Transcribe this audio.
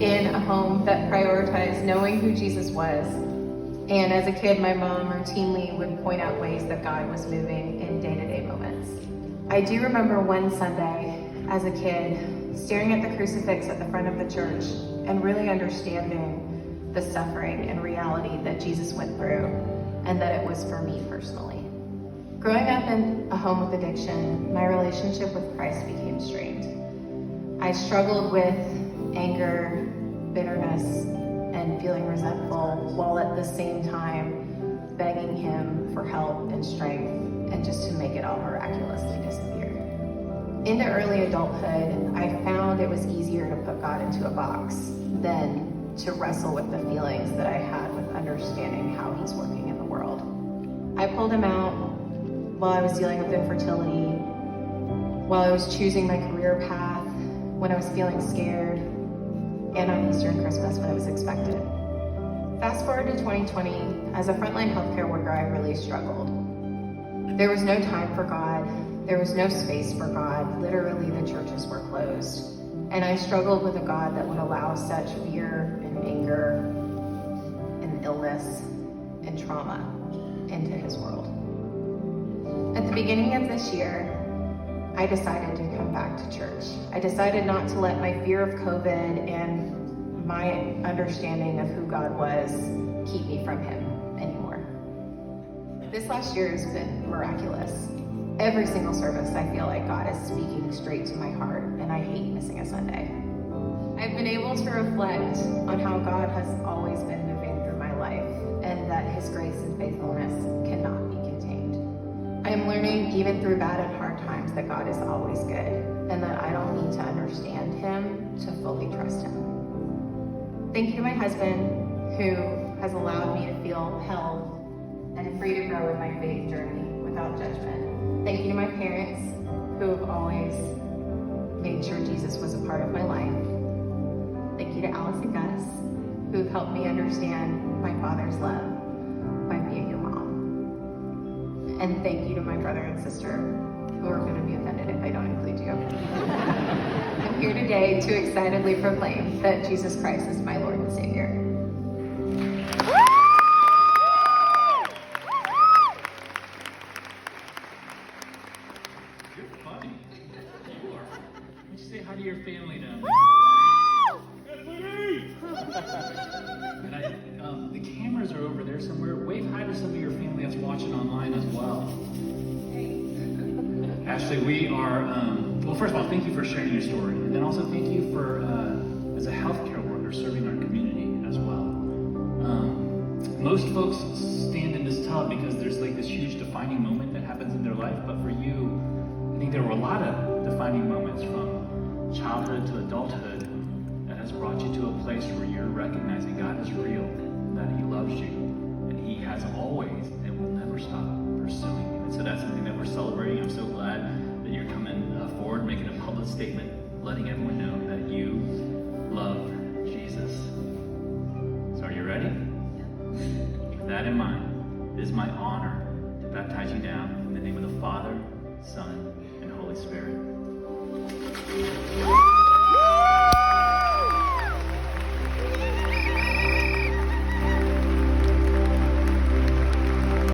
in a home that prioritized knowing who Jesus was. And as a kid, my mom routinely would point out ways that God was moving in day-to-day moments. I do remember one Sunday as a kid staring at the crucifix at the front of the church and really understanding the suffering and reality that Jesus went through, and that it was for me personally. Growing up in a home with addiction, my relationship with Christ became strained. I struggled with anger, bitterness, and feeling resentful, while at the same time begging him for help and strength, and just to make it all miraculously disappear. Into early adulthood, I found it was easier to put God into a box than to wrestle with the feelings that I had with understanding how he's working in the world. I pulled him out while I was dealing with infertility, while I was choosing my career path, when I was feeling scared, and on Easter and Christmas when it was expected. Fast forward to 2020, as a frontline healthcare worker, I really struggled. There was no time for God. There was no space for God. Literally, the churches were closed. And I struggled with a God that would allow such fear and anger and illness and trauma into his world. At the beginning of this year, I decided to come back to church. I decided not to let my fear of COVID and my understanding of who God was keep me from him anymore. This last year has been miraculous. Every single service, I feel like God is speaking straight to my heart, and I hate missing a Sunday. I've been able to reflect on how God has always been moving through my life, and that his grace and faithfulness cannot be contained. I am learning, even through bad and hard times, that God is always good, and that I don't need to understand him to fully trust him. Thank you to my husband, who has allowed me to feel held and free to grow in my faith journey without judgment. Thank you to my parents, who have always made sure Jesus was a part of my life. Thank you to Alice and Gus, who have helped me understand my Father's love by being a mom. And thank you to my brother and sister, who are going to be offended if I don't include you. I'm here today to excitedly proclaim that Jesus Christ is my Lord and Savior. You're funny. You are. Why don't you say hi to your family now? And the cameras are over there somewhere. Wave hi to some of your family that's watching online as well. Ashley, we are, well, first of all, thank you for sharing your story. And then also thank you for, as a healthcare worker, serving our community as well. Most folks stand in this tub because there's like this huge defining moment that happens in their life. But for you, I think there were a lot of defining moments from childhood to adulthood that has brought you to a place where you're recognizing God is real, that he loves you, and he has always and will never stop pursuing you. And so that's something that we're celebrating. I'm so glad that you're coming forward, making a public statement, letting everyone know that you love Jesus. So are you ready? With that in mind, it is my honor to baptize you now in the name of the Father, Son, and Holy Spirit.